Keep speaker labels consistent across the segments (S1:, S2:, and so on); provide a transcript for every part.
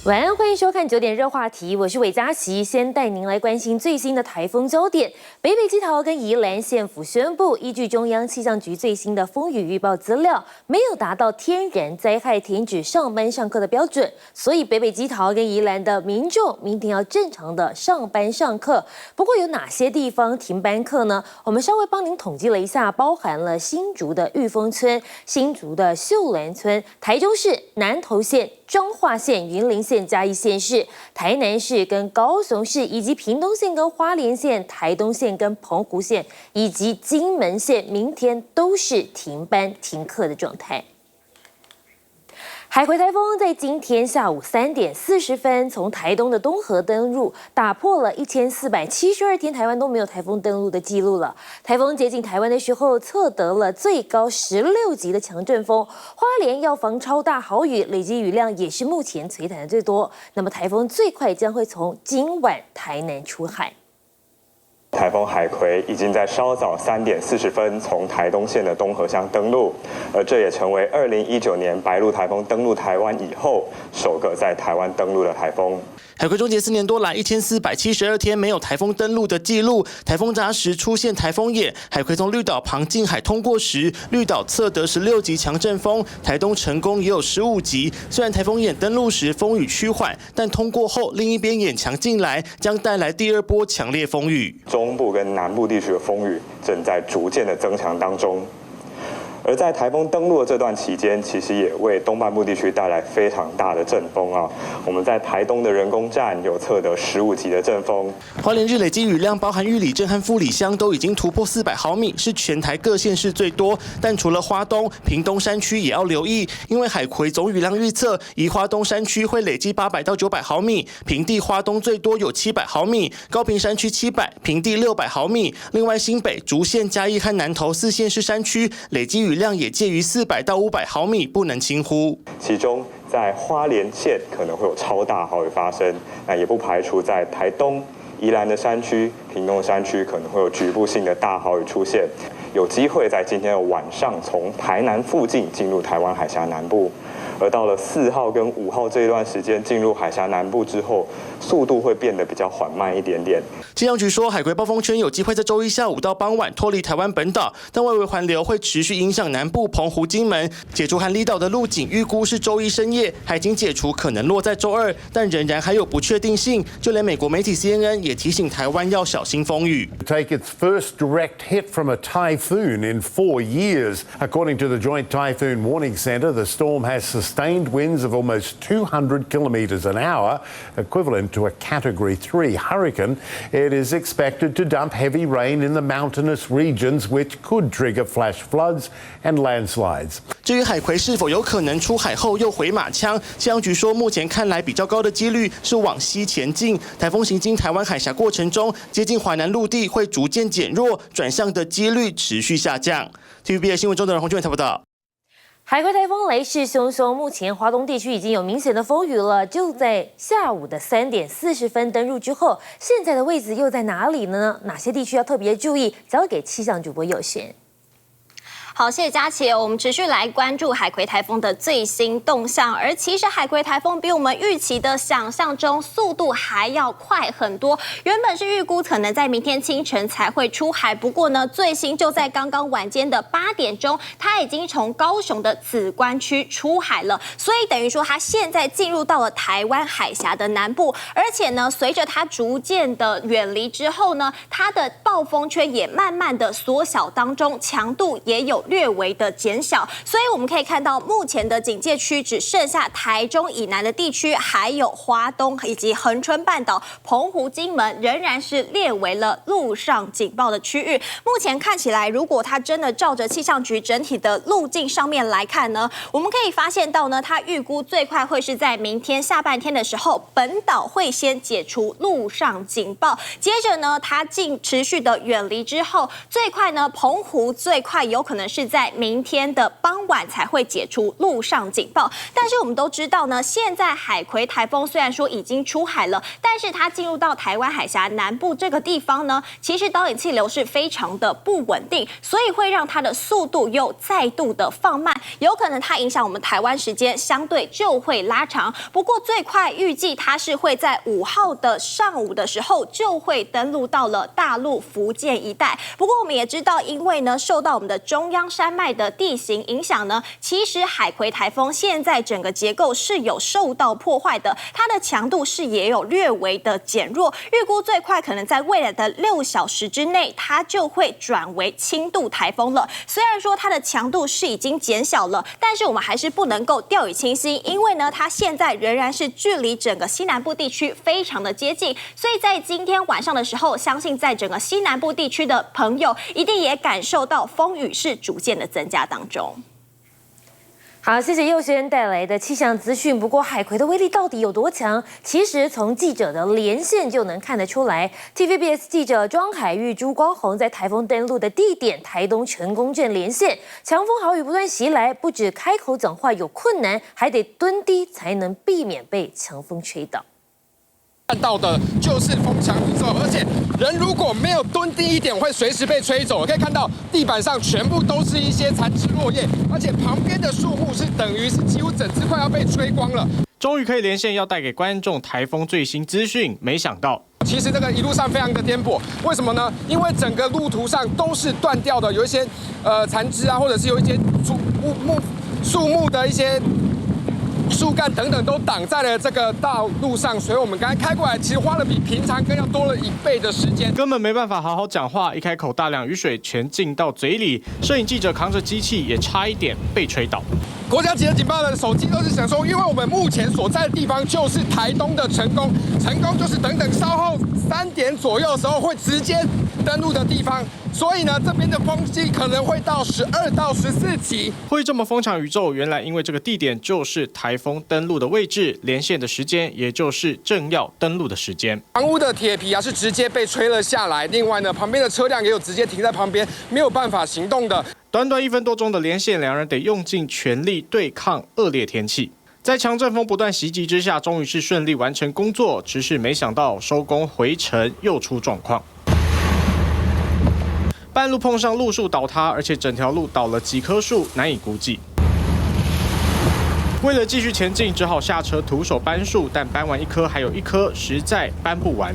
S1: 晚安，欢迎收看9点热话题，我是韦佳琪，先带您来关心最新的台风焦点。北基桃跟宜兰县府宣布，依据中央气象局最新的风雨预报资料，没有达到天然灾害停止上班上课的标准，所以北基桃跟宜兰的民众明天要正常的上班上课。不过有哪些地方停班课呢？我们稍微帮您统计了一下，包含了新竹的玉峰村、新竹的秀兰村、台中市、南投县、彰化县、云林县、嘉义县市、台南市跟高雄市，以及屏东县跟花莲县、台东县跟澎湖县，以及金门县，明天都是停班停课的状态。海葵台风在今天下午3点40分从台东的东河登陆，打破了1472天台湾都没有台风登陆的记录了。台风接近台湾的时候，测得了最高16级的强阵风，花莲要防超大豪雨，累积雨量也是目前摧残的最多。那么台风最快将会从今晚台南出海。
S2: 台风海葵已经在稍早3点40分从台东县的东河乡登陆，而这也成为2019年白鹿台风登陆台湾以后首个在台湾登陆的台风。
S3: 海葵终结4年多来1472天没有台风登陆的记录，台风扎实出现台风眼。海葵从绿岛旁近海通过时，绿岛测得16级强阵风，台东成功也有15级。虽然台风眼登陆时风雨趋缓，但通过后另一边眼墙进来，将带来第2波强烈风雨。
S2: 中部跟南部地区的风雨正在逐渐的增强当中。而在台风登陆的这段期间，其实也为东半部地区带来非常大的阵风啊。我们在台东的人工站有测得15级的阵风。
S3: 花莲日累积雨量，包含玉里镇和富里乡都已经突破400毫米，是全台各县市最多。但除了花东、屏东山区也要留意，因为海葵总雨量预测，以花东山区会累积800到900毫米，平地花东最多有700毫米，高屏山区700，平地600毫米。另外新北、竹县、嘉义和南投4县市山区累积雨量也介于400到500毫米，不能轻忽。
S2: 其中在花莲县可能会有超大豪雨发生，那也不排除在台东、宜兰的山区、屏东的山区可能会有局部性的大豪雨出现，有机会在今天的晚上从台南附近进入台湾海峡南部。而到了4号跟5号这一段时间进入海峡南部之后，速度会变得比较缓慢一点点。
S3: 气象局说，海葵暴风圈有机会在周一下午到傍晚脱离台湾本岛，但外围环流会持续影响南部、澎湖、金门。解除寒离岛的路径预估是周一深夜，海警解除可能落在周2，但仍然还有不确定性。就连美国媒体 CNN 也提醒台湾要小心风雨。
S4: Take its first direct hit from a typhoon in 4 years. According to the Joint Typhoon Warning Center, the storm has sustained winds of almost 200 kilometers an hour, equivalent to a Category 3 hurricane. It is expected to dump heavy rain in the mountainous regions, which could trigger flash floods and landslides.
S3: 至于海葵是否有可能出海后又回马枪，气象局说，目前看来比较高的几率是往西前进。台风行经台湾海峡过程中，接近华南陆地会逐渐减弱，转向的几率持续下降。TVBS 新闻中的洪俊伟报道。
S1: 海葵台风来势汹汹，目前华东地区已经有明显的风雨了。就在下午的3点40分登陆之后，现在的位置又在哪里呢？哪些地区要特别注意？交给气象主播佑璇。
S5: 好，谢谢佳琪。我们持续来关注海葵台风的最新动向，而其实海葵台风比我们预期的想象中速度还要快很多。原本是预估可能在明天清晨才会出海，不过呢，最新就在刚刚晚间的8点钟，它已经从高雄的梓官区出海了，所以等于说它现在进入到了台湾海峡的南部，而且呢，随着它逐渐的远离之后呢，它的暴风圈也慢慢的缩小当中，强度也有略微的减小，所以我们可以看到目前的警戒区只剩下台中以南的地区，还有花东以及恒春半岛、澎湖、金门仍然是列为了陆上警报的区域。目前看起来，如果它真的照着气象局整体的路径上面来看呢，我们可以发现到呢，它预估最快会是在明天下半天的时候，本岛会先解除陆上警报，接着呢，它持续的远离之后，最快呢，澎湖最快有可能是在明天的傍晚才会解除陆上警报。但是我们都知道呢，现在海葵台风虽然说已经出海了，但是它进入到台湾海峡南部这个地方呢，其实导引气流是非常的不稳定，所以会让它的速度又再度的放慢，有可能它影响我们台湾时间相对就会拉长。不过最快预计它是会在5号的上午的时候就会登陆到了大陆福建一带。不过我们也知道，因为呢受到我们的中央山脉的地形影响呢，其实海葵台风现在整个结构是有受到破坏的，它的强度是也有略微的减弱，预估最快可能在未来的6小时之内，它就会转为轻度台风了。虽然说它的强度是已经减小了，但是我们还是不能够掉以轻心，因为呢它现在仍然是距离整个西南部地区非常的接近，所以在今天晚上的时候，相信在整个西南部地区的朋友一定也感受到风雨是逐渐的增加当中。
S1: 好，谢谢佑轩带来的气象资讯。不过海葵的威力到底有多强？其实从记者的连线就能看得出来。TVBS 记者庄海玉、朱光宏在台风登陆的地点台东成功镇连线，强风豪雨不断袭来，不止开口讲话有困难，还得蹲低才能避免被强风吹倒。
S6: 看到的就是风强雨骤，而且人如果没有蹲低一点，会随时被吹走。可以看到地板上全部都是一些残枝落叶，而且旁边的树木是等于是几乎整只快要被吹光了。
S7: 终于可以连线，要带给观众台风最新资讯。没想到，
S6: 其实这个一路上非常的颠簸，为什么呢？因为整个路途上都是断掉的，有一些残枝啊，或者是有一些树木的一些树干等等都挡在了这个道路上，所以我们刚才开过来，其实花了比平常更要多了1倍的时间，
S7: 根本没办法好好讲话，一开口大量雨水全进到嘴里，摄影记者扛着机器也差一点被吹倒。
S6: 国家级的警报的手机都是想说，因为我们目前所在的地方就是台东的成功就是等等稍后3点左右的时候会直接登陆的地方，所以呢，这边的风机可能会到12到14级。
S7: 会这么风强雨骤，原来因为这个地点就是台风登陆的位置，连线的时间也就是正要登陆的时间。
S6: 房屋的铁皮啊是直接被吹了下来，另外呢，旁边的车辆也有直接停在旁边，没有办法行动的。
S7: 短短1分多钟的连线，两人得用尽全力对抗恶劣天气。在强阵风不断袭击之下，终于是顺利完成工作，只是没想到收工回程又出状况。半路碰上路树倒塌，而且整条路倒了几棵树，难以估计。为了继续前进，只好下车徒手搬树，但搬完1棵还有1棵，实在搬不完。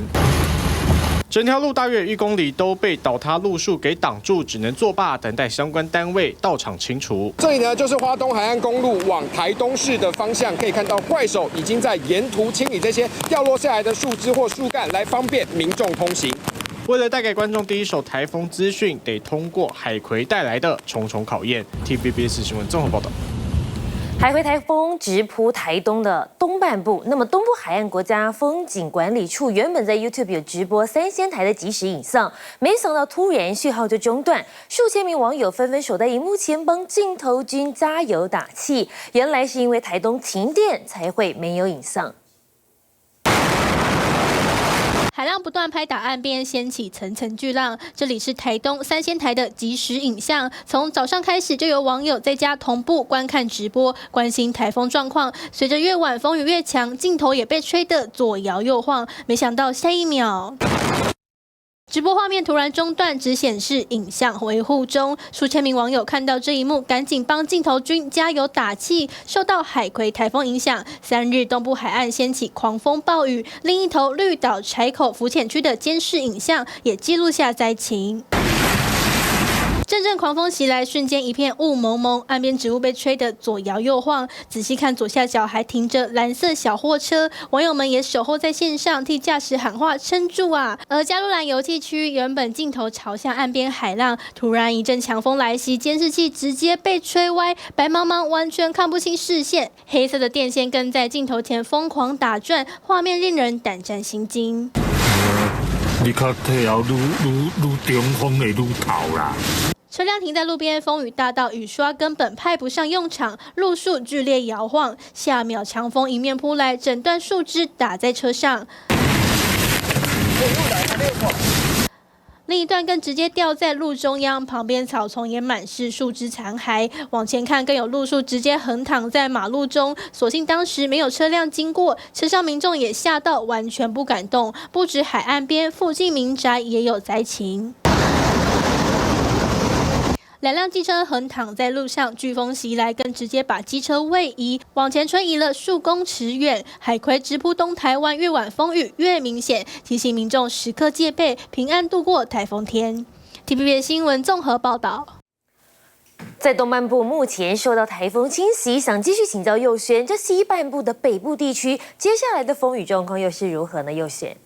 S7: 整条路大约1公里都被倒塌路树给挡住，只能作罢，等待相关单位到场清除。
S6: 这里呢，就是花东海岸公路往台东市的方向，可以看到怪手已经在沿途清理这些掉落下来的树枝或树干，来方便民众通行。
S7: 为了带给观众第一手台风资讯，得通过海葵带来的重重考验。TVBS 新闻综合报道。
S1: 海葵台风直扑台东的东半部，那么东部海岸国家风景管理处原本在 YouTube 有直播3仙台的即时影像，没想到突然讯号就中断，数千名网友纷纷守在荧幕前帮镜头君加油打气，原来是因为台东停电才会没有影像。
S8: 海浪不断拍打岸边，掀起层层巨浪。这里是台东3仙台的即时影像，从早上开始就有网友在家同步观看直播，关心台风状况。随着越晚风雨越强，镜头也被吹得左摇右晃。没想到下一秒，直播画面突然中断，只显示影像维护中。数千名网友看到这一幕，赶紧帮镜头君加油打气。受到海葵台风影响，3日东部海岸掀起狂风暴雨，另一头绿岛柴口浮潜区的监视影像也记录下灾情。阵阵狂风袭来，瞬间一片雾蒙蒙，岸边植物被吹得左摇右晃。仔细看左下角还停着蓝色小货车，网友们也守候在线上替驾驶喊话撑住啊！而加路兰游憩区原本镜头朝向岸边海浪，突然一阵强风来袭，监视器直接被吹歪，白茫茫完全看不清视线，黑色的电线更在镜头前疯狂打转，画面令人胆战心惊。
S9: 你较退后，愈中风会愈透啦。
S8: 车辆停在路边，风雨大到雨刷根本派不上用场，路树剧烈摇晃，下秒强风迎面扑来，整段树枝打在车上。另一段更直接掉在路中央，旁边草丛也满是树枝残骸。往前看，更有路树直接横躺在马路中，所幸当时没有车辆经过，车上民众也吓到完全不敢动。不止海岸边，附近民宅也有灾情。2辆机车横躺在路上，飓风袭来，更直接把机车位移往前推移了数公尺远。海葵直扑东台湾，越晚风雨越明显，提醒民众时刻戒备，平安度过台风天。TVB 新闻综合报道。
S1: 在东半部目前受到台风侵袭，想继续请教佑轩，这西半部的北部地区接下来的风雨状况又是如何呢？佑轩。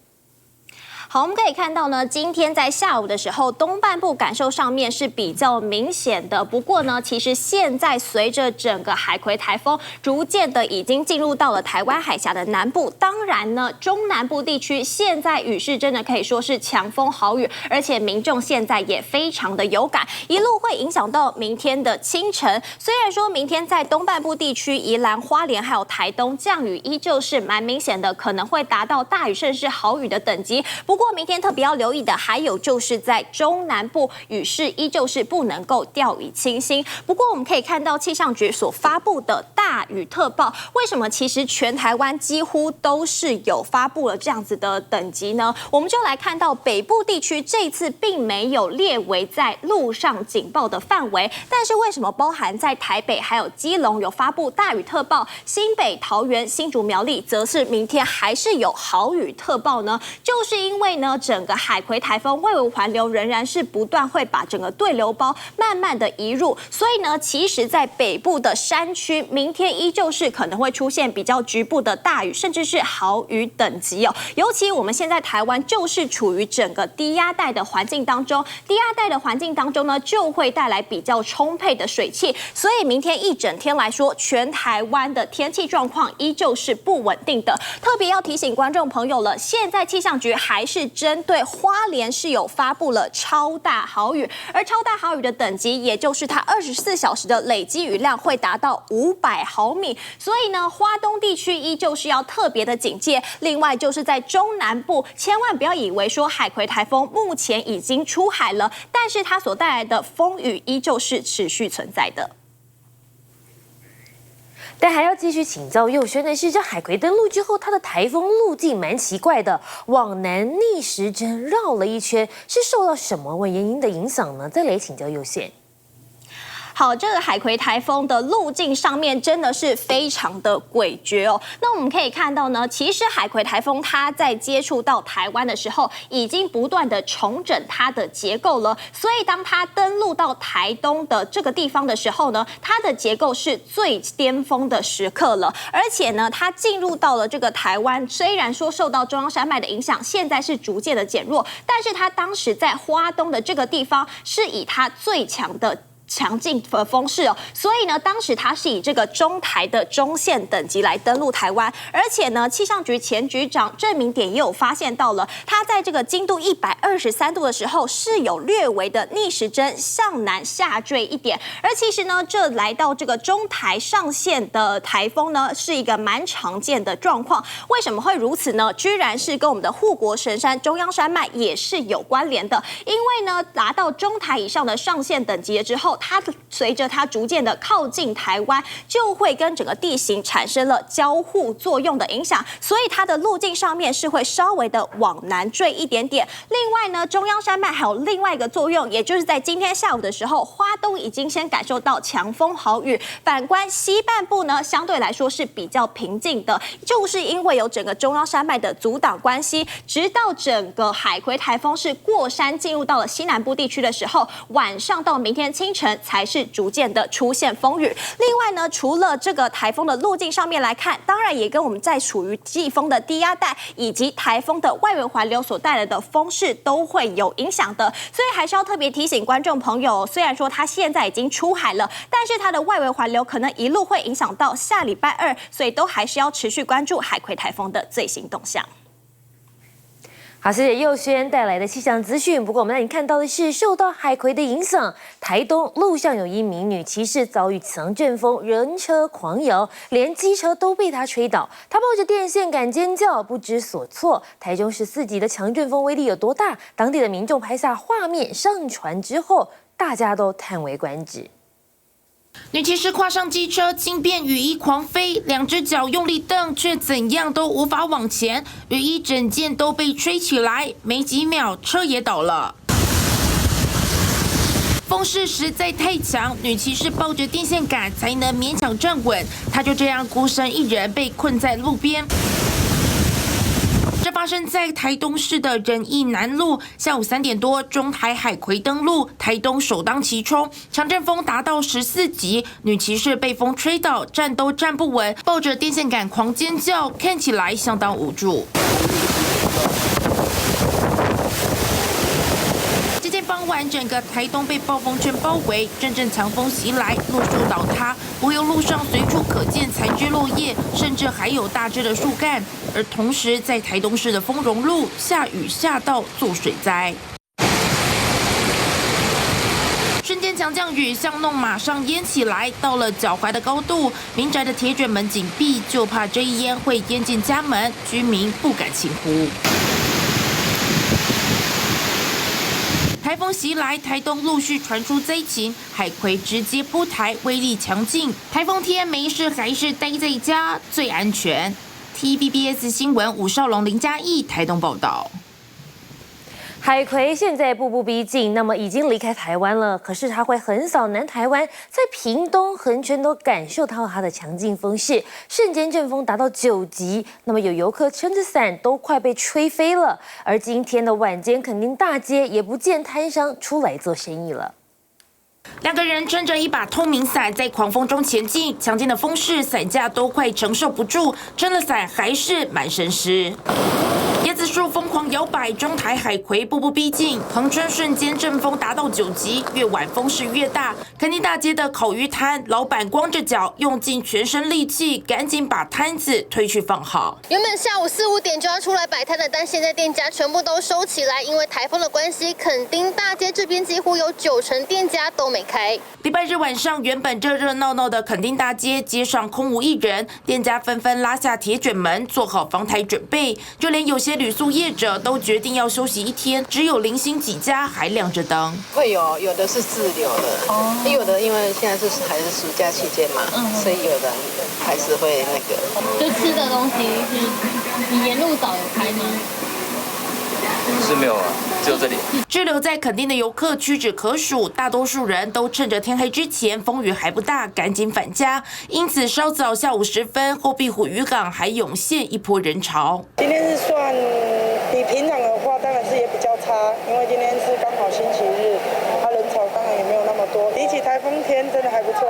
S5: 好，我们可以看到呢，今天在下午的时候，东半部感受上面是比较明显的。不过呢，其实现在随着整个海葵台风逐渐的已经进入到了台湾海峡的南部，当然呢，中南部地区现在雨势真的可以说是强风豪雨，而且民众现在也非常的有感，一路会影响到明天的清晨。虽然说明天在东半部地区，宜兰、花莲还有台东降雨依旧是蛮明显的，可能会达到大雨甚至豪雨的等级。不过明天特别要留意的还有就是在中南部雨势依旧是不能够掉以轻心。不过我们可以看到气象局所发布的大雨特报，为什么其实全台湾几乎都是有发布了这样子的等级呢？我们就来看到北部地区这次并没有列为在路上警报的范围，但是为什么包含在台北还有基隆有发布大雨特报，新北、桃园、新竹、苗栗则是明天还是有豪雨特报呢？就是因为呢，整个海葵台风外围环流仍然是不断会把整个对流包慢慢的移入，所以呢，其实在北部的山区，明天依旧是可能会出现比较局部的大雨，甚至是豪雨等级哦。尤其我们现在台湾就是处于整个低压带的环境当中，低压带的环境当中呢，就会带来比较充沛的水汽，所以明天一整天来说，全台湾的天气状况依旧是不稳定的。特别要提醒观众朋友了，现在气象局还是针对花莲是有发布了超大豪雨，而超大豪雨的等级，也就是它24小时的累积雨量会达到500毫米，所以呢，花东地区依旧是要特别的警戒。另外就是在中南部，千万不要以为说海葵台风目前已经出海了，但是它所带来的风雨依旧是持续存在的。
S1: 但还要继续请教佑轩的是，这海葵登陆之后，它的台风路径蛮奇怪的，往南逆时针绕了一圈，是受到什么原因的影响呢？再来请教佑轩。
S5: 好，这个海葵台风的路径上面真的是非常的诡谲哦。那我们可以看到呢，其实海葵台风它在接触到台湾的时候，已经不断的重整它的结构了。所以当它登陆到台东的这个地方的时候呢，它的结构是最巅峰的时刻了。而且呢，它进入到了这个台湾，虽然说受到中央山脉的影响，现在是逐渐的减弱，但是它当时在花东的这个地方，是以它最强劲的风势哦，所以呢，当时它是以这个中台的中线等级来登陆台湾，而且呢，气象局前局长郑明典也有发现到了，它在这个经度123度的时候是有略微的逆时针向南下坠一点，而其实呢，这来到这个中台上线的台风呢，是一个蛮常见的状况。为什么会如此呢？居然是跟我们的护国神山中央山脉也是有关联的，因为呢，达到中台以上的上线等级了之后，它随着它逐渐的靠近台湾，就会跟整个地形产生了交互作用的影响，所以它的路径上面是会稍微的往南坠一点点。另外呢，中央山脉还有另外一个作用，也就是在今天下午的时候，花东已经先感受到强风豪雨，反观西半部呢，相对来说是比较平静的，就是因为有整个中央山脉的阻挡关系，直到整个海葵台风是过山进入到了西南部地区的时候，晚上到明天清晨才是逐渐的出现风雨。另外呢，除了这个台风的路径上面来看，当然也跟我们在处于季风的低压带以及台风的外围环流所带来的风势都会有影响的，所以还是要特别提醒观众朋友，虽然说它现在已经出海了，但是它的外围环流可能一路会影响到下礼拜2，所以都还是要持续关注海葵台风的最新动向。
S1: 好，谢谢佑轩带来的气象资讯。不过，我们让你看到的是，受到海葵的影响，台东路上有一名女骑士遭遇强阵风，人车狂摇，连机车都被她吹倒。她抱着电线杆尖叫，不知所措。台中市4级的强阵风威力有多大？当地的民众拍下画面上传之后，大家都叹为观止。
S10: 女骑士跨上机车，轻便雨衣狂飞，两只脚用力蹬，却怎样都无法往前。雨衣整件都被吹起来，没几秒车也倒了。风势实在太强，女骑士抱着电线杆才能勉强站稳，她就这样孤身一人被困在路边。 这发生在台东市的仁义南路，下午3点多，中台海葵登陆，台东首当其冲，强阵风达到14级，女骑士被风吹倒，站都站不稳，抱着电线杆狂尖叫，看起来相当无助。 接近傍晚，整个台东被暴风圈包围，阵阵强风袭来，路树倒塌，柏油路上随处可见残枝落叶，甚至还有大只的树干。而同时，在台东市的丰荣路，下雨下到做水灾。 瞬间强降雨，巷弄马上淹起来，到了脚踝的高度。民宅的铁卷门紧闭，就怕这一淹会淹进家门，居民不敢轻呼。 台风袭来，台东陆续传出灾情，海葵直接扑台，威力强劲。台风天没事还是待在家最安全。TVBS 新闻吴少龙、林嘉义台东报道。
S1: 海葵现在步步逼近，那么已经离开台湾了。可是它会横扫南台湾，在屏东、恒春都感受到它的强劲风势，瞬间阵风达到9级。那么有游客撑着伞都快被吹飞了。而今天的晚间，垦丁大街也不见摊商出来做生意了。
S10: 2个人撑着一把透明伞在狂风中前进，强劲的风势，伞架都快承受不住，撑了伞还是满身湿。椰子树疯狂摇摆，中台海葵步步逼近，恒春瞬间阵风达到9级，越晚风势越大。垦丁大街的烤鱼摊老板光着脚，用尽全身力气，赶紧把摊子推去放好。
S11: 原本下午4、5点就要出来摆摊的，但现在店家全部都收起来，因为台风的关系，垦丁大街这边几乎有90%店家都没开。
S10: 礼拜日晚上，原本热热闹闹的垦丁大街，街上空无一人，店家纷纷拉下铁卷门，做好防台准备。就连有些旅宿业者都决定要休息1天，只有零星几家还亮着灯。
S12: 会有的是自留的，有的因为现在还是暑假期间嘛，所以有的还是会那个。
S8: 就吃的东西你沿路找有开吗？
S13: 是没有啊，只有这里。
S10: 滞留在垦丁的游客屈指可数，大多数人都趁着天黑之前风雨还不大，赶紧返家。因此，稍早下午10分，后壁湖渔港还涌现一波人潮。
S14: 今天是算比平常的话，当然是也比较差，因为今天是刚好星期日，人潮当然也没有那么多。比起台风天，真的还不错。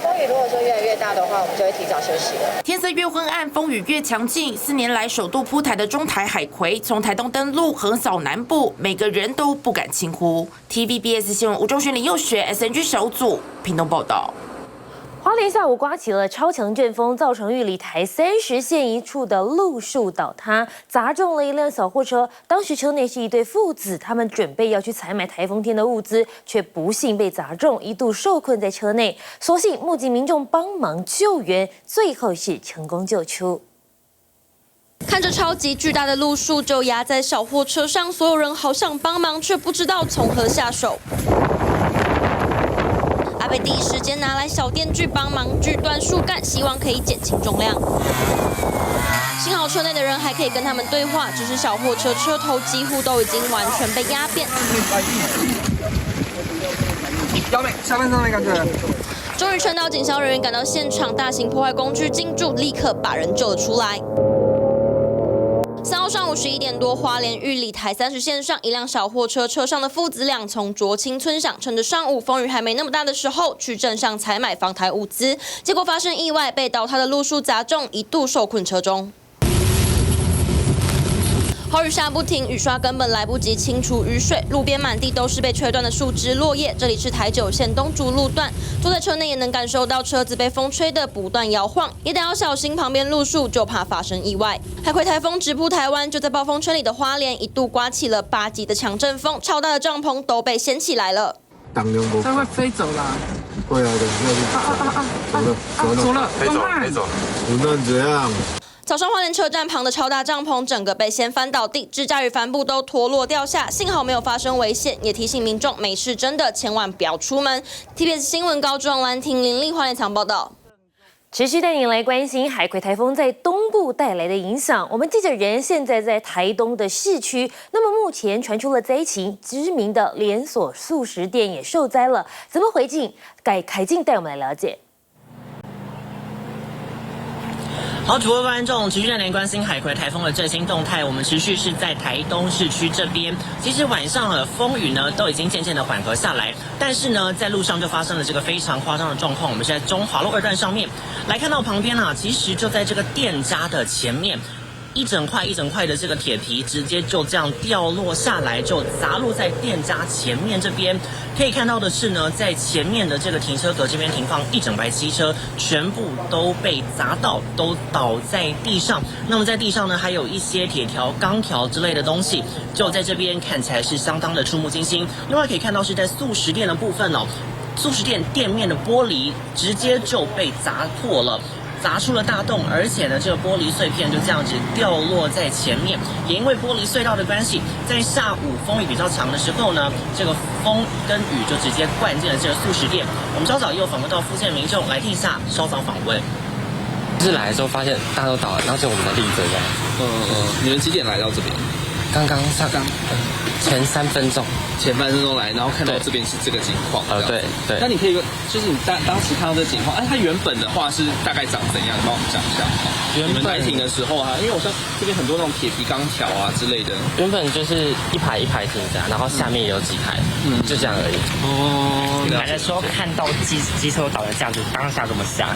S12: 风雨如果说越来越大的话，我们就会提早休息了。
S10: 天色越昏暗，风雨越强劲。4年来首度扑台的中台海葵，从台东登陆横扫南部，每个人都不敢轻呼。TVBS 新闻吴中勋、林佑学 SNG 小组屏东报道。
S1: 花莲下午刮起了超强阵风，造成玉里台30线一处的路树倒塌，砸中了一辆小货车。当时车内是一对父子，他们准备要去采买台风天的物资，却不幸被砸中，一度受困在车内。所幸目击民众帮忙救援，最后是成功救出。
S15: 看着超级巨大的路树就压在小货车上，所有人好想帮忙，却不知道从何下手。阿贝第一时间拿来小电锯帮忙锯断树干，希望可以减轻重量。幸好车内的人还可以跟他们对话，只是小货车车头几乎都已经完全被压扁。
S16: 下半身没感觉。
S15: 终于撑到警消人员赶到现场，大型破坏工具进驻，立刻把人救了出来。 3号上午11点多，花莲玉里台30线上，一辆小货车车上的父子俩从卓清村上，趁着上午风雨还没那么大的时候，去镇上采买防台物资，结果发生意外，被倒塌的路树砸中，一度受困车中。豪雨下不停，雨刷根本来不及清除雨水，路边满地都是被吹断的树枝落叶。这里是台九线东竹路段，坐在车内也能感受到车子被风吹得不断摇晃，也得要小心旁边路树，就怕发生意外。海葵台风直扑台湾，就在暴风圈里的花莲，一度刮起了8级的强阵风，超大的帐篷都被掀起来了。
S16: 这会飞走啦！
S9: 会啊，
S16: 走了，
S9: 飞走，不能这样。
S15: 早上花莲车站旁的超大帐篷整个被掀翻倒地，支架与帆布都脱落掉下，幸好没有发生危险，也提醒民众没事真的千万不要出门。TBS 新闻高壮兰婷林立花莲场报道。
S1: 持续带您来关心海葵台风在东部带来的影响。我们记者人现在在台东的市区，那么目前传出了灾情，知名的连锁素食店也受灾了，怎么回应？凯静带我们来了解。
S17: 好，诸位观众，持续带您关心海葵台风的最新动态。我们持续是在台东市区这边，其实晚上的风雨呢都已经渐渐的缓和下来，但是呢，在路上就发生了这个非常夸张的状况。我们现在中华路2段上面来看到旁边啊，其实就在这个店家的前面。一整块的这个铁皮直接就这样掉落下来，就砸落在店家前面这边。可以看到的是呢，在前面的这个停车格这边停放一整排汽车，全部都被砸到，都倒在地上。那么在地上呢，还有一些铁条、钢条之类的东西，就在这边看起来是相当的触目惊心。另外可以看到是在素食店的部分哦，素食店店面的玻璃直接就被砸破了。砸出了大洞，而且呢，这个玻璃碎片就这样子掉落在前面。也因为玻璃隧道的关系，在下午风雨比较强的时候呢，这个风跟雨就直接灌进了这个素食店。我们稍早也有访问到附近的民众，来听一下稍早访问。
S18: 是来的时候发现大家都倒了，然后就我们的立着这样。
S19: 你们几点来到这边？
S18: 刚前3分钟，
S19: 来，然后看到这边是这个情况。
S18: 对。
S19: 那你可以就是你当时看到这个情况，它原本的话是大概长怎样？帮我们讲一下。你们来停的时候啊，因为我像这边很多那种铁皮钢条啊之类的。
S18: 原本就是一排一排停着，然后下面也有几排，就这样而已。
S20: 你来的时候看到机车倒成这样子，当下怎么想？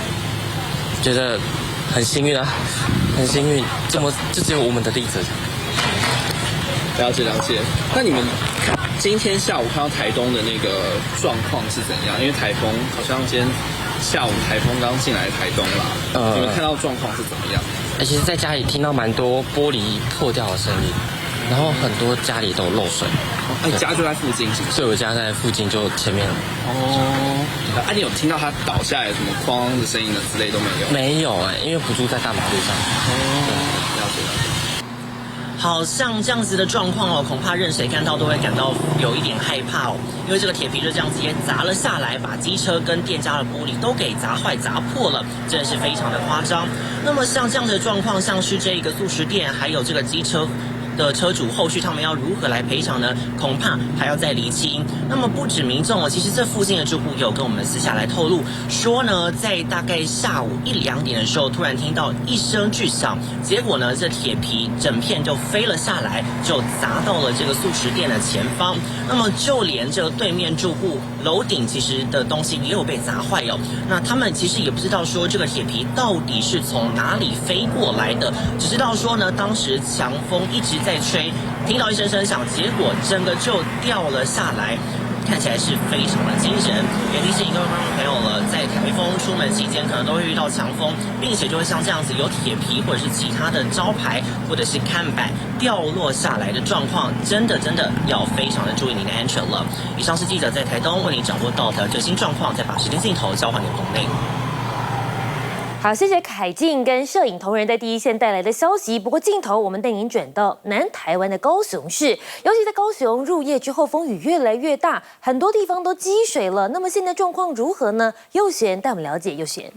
S18: 觉得很幸运啊，很幸运，就只有我们的立着。
S19: 了解。那你们今天下午看到台东的那个状况是怎样？因为台风好像今天下午台风刚进来台东啦，你们看到状况是怎么样？
S18: 其实在家里听到蛮多玻璃破掉的声音，然后很多家里都有漏水。
S19: 你家就在附近是不是？
S18: 所以我家在附近就前面。
S19: 你有听到它倒下来什么哐的声音呢之类都没有？
S18: 没有因为不住在大马路上。
S19: 了解。
S17: 好像这样子的状况哦，恐怕任谁看到都会感到有一点害怕哦，因为这个铁皮就这样直接砸了下来，把机车跟店家的玻璃都给砸坏、砸破了，真的是非常的夸张。那么像这样的状况，像是这个素食店，还有这个机车的车主，后续他们要如何来赔偿呢？恐怕还要再厘清。那么不止民众哦，其实这附近的住户有跟我们私下来透露说呢，在大概下午1、2点的时候，突然听到一声巨响，结果呢，这铁皮整片就飞了下来，就砸到了这个素食店的前方。那么就连这个对面住户楼顶其实的东西也有被砸坏哦。那他们其实也不知道说这个铁皮到底是从哪里飞过来的，只知道说呢，当时强风一直在吹，听到一声声响，结果整个就掉了下来，看起来是非常的惊人。也提醒各位观众朋友了，在台风出门期间可能都会遇到强风，并且就会像这样子有铁皮或者是其他的招牌或者是看板掉落下来的状况，真的要非常的注意您的安全了。以上是记者在台东为您掌握到的最新状况，再把时间镜头交还给棚内。
S1: 好，谢谢凯静跟摄影同仁在第一线带来的消息。不过镜头我们带您转到南台湾的高雄市，尤其在高雄入夜之后，风雨越来越大，很多地方都积水了。那么现在状况如何呢？佑璇带我们了解。佑璇。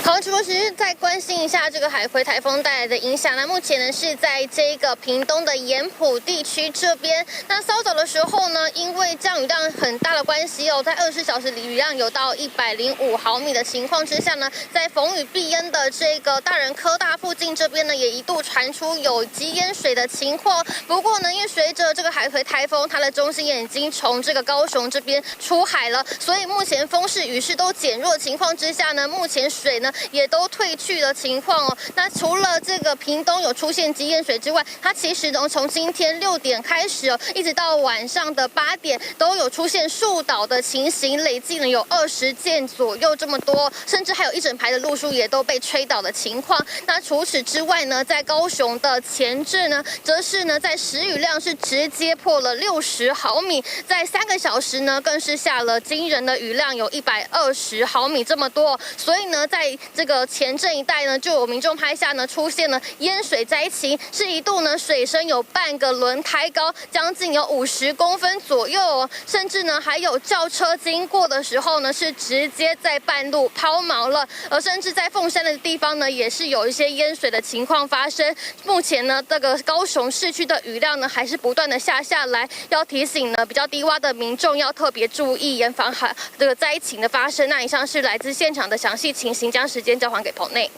S11: 好，主播其实再关心一下这个海葵台风带来的影响。那目前呢是在这个屏东的盐埔地区这边。那稍早的时候呢，因为降雨量很大的关系哦，在24小时里雨量有到105毫米的情况之下呢，在逢雨必淹的这个大人科大附近这边呢，也一度传出有积淹水的情况。不过呢，因为随着这个海葵台风，它的中心也已经从这个高雄这边出海了，所以目前风势雨势都减弱的情况之下呢，目前水呢也都退去的情况哦。那除了这个屏东有出现积淹水之外，它其实呢从今天6点开始哦，一直到晚上的8点都有出现树倒的情形，累计呢有20件左右这么多，甚至还有一整排的路树也都被吹倒的情况。那除此之外呢，在高雄的前镇呢，则是呢在时雨量是直接破了60毫米，在3个小时呢更是下了惊人的雨量，有120毫米这么多。所以呢，在这个前镇一带呢，就有民众拍下呢出现了淹水灾情，是一度呢水深有半个轮胎高，将近有50公分左右哦，甚至呢还有轿车经过的时候呢，是直接在半路抛锚了，而甚至在凤山的地方呢，也是有一些淹水的情况发生。目前呢，这个高雄市区的雨量呢，还是不断的下来，要提醒呢比较低洼的民众要特别注意，严防这个灾情的发生。那以上是来自现场的详细情形，将时间交还给棚内。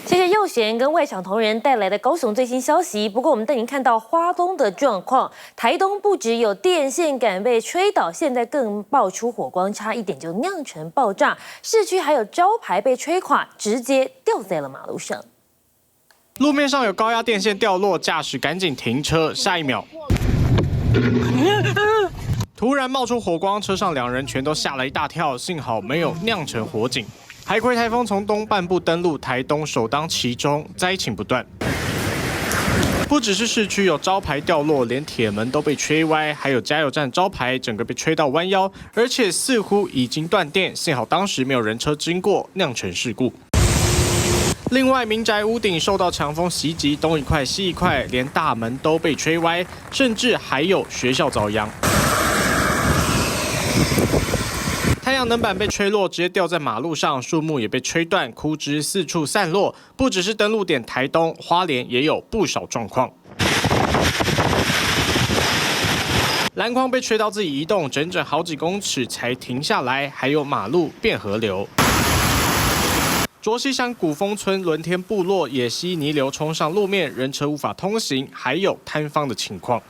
S1: 谢谢佑贤跟外场同仁带来的高雄最新消息。不过，我们带您看到花东的状况，台东不只有电线杆被吹倒，现在更爆出火光，差一点就酿成爆炸。市区还有招牌被吹垮，直接掉在了马路上。
S7: 路面上有高压电线掉落，驾驶赶紧停车，下一秒。突然冒出火光，车上2人全都吓了一大跳，幸好没有酿成火警。海葵台风从东半部登陆台东，首当其冲，灾情不断。不只是市区有招牌掉落，连铁门都被吹歪，还有加油站招牌整个被吹到弯腰，而且似乎已经断电，幸好当时没有人车经过，酿成事故。另外，民宅屋顶受到强风袭击，东一块西一块，连大门都被吹歪，甚至还有学校遭殃。太阳能板被吹落，直接掉在马路上，树木也被吹断，枯枝四处散落。不只是登陆点台东，花莲也有不少状况。篮筐被吹到自己移动，整整好几公尺才停下来，还有马路变河流。卓溪乡古峰村伦天部落野溪泥流冲上路面，人车无法通行，还有坍方的情况。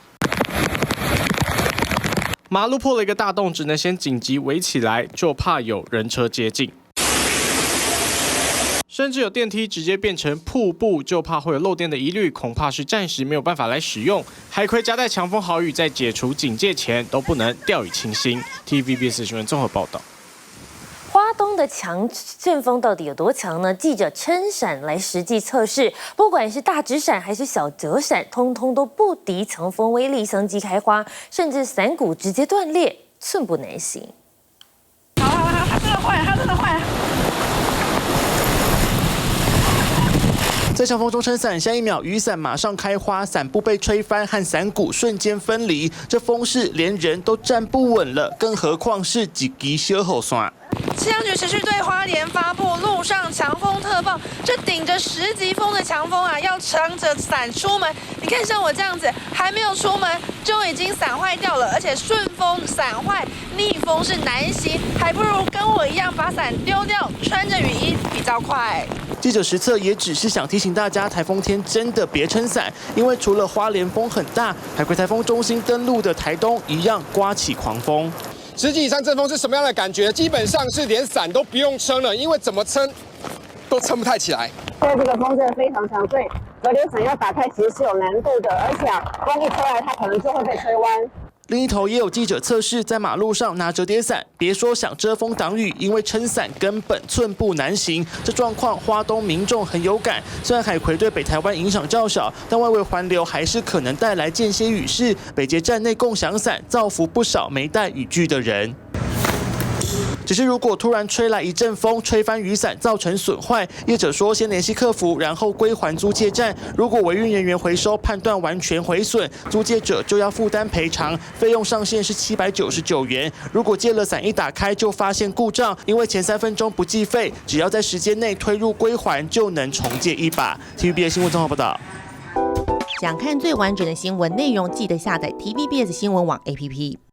S7: 马路破了一个大洞，只能先紧急围起来，就怕有人车接近。甚至有电梯直接变成瀑布，就怕会有漏电的疑虑，恐怕是暂时没有办法来使用。海葵夹带强风豪雨，在解除警戒前都不能掉以轻心。TVBS 新闻综合报道。
S1: 花东的强阵风到底有多强呢？记者撑伞来实际测试，不管是大纸伞还是小折伞，通通都不敌强风威力，相继开花，甚至伞骨直接断裂，寸步难行。
S14: 好，它真的坏了，它真的坏了。
S3: 在强风中撑伞，下一秒雨伞马上开花，伞布被吹翻和伞骨瞬间分离，这风势连人都站不稳了，更何况是几级小雨伞。
S21: 气象局持续对花莲发布路上强风特报，这顶着10级风的强风啊，要撑着伞出门。你看像我这样子，还没有出门就已经伞坏掉了，而且顺风伞坏，逆风是难行，还不如跟我一样把伞丢掉，穿着雨衣比较快。
S3: 记者实测也只是想提醒大家，台风天真的别撑伞，因为除了花莲风很大，海葵台风中心登陆的台东一样刮起狂风。
S6: 10级以上阵风是什么样的感觉？基本上是连伞都不用撑了，因为怎么撑都撑不太起来。
S22: 现在这个风真的非常强，所以折叠伞要打开其实是有难度的，而且风一吹来，它可能就会被吹弯。
S3: 另一头也有记者测试，在马路上拿折叠伞，别说想遮风挡雨，因为撑伞根本寸步难行。这状况，花东民众很有感。虽然海葵对北台湾影响较小，但外围环流还是可能带来间歇雨势。北捷站内共享伞，造福不少没带雨具的人。只是如果突然吹来一阵风，吹翻雨伞造成损坏，业者说先联系客服，然后归还租借站。如果维运人员回收判断完全毁损，租借者就要负担赔偿，费用上限是799元。如果借了伞一打开就发现故障，因为前3分钟不计费，只要在时间内推入归还，就能重借一把。TVBS 新闻综合报道。
S2: 想看最完整的新闻内容，记得下载 TVBS 新闻网 APP。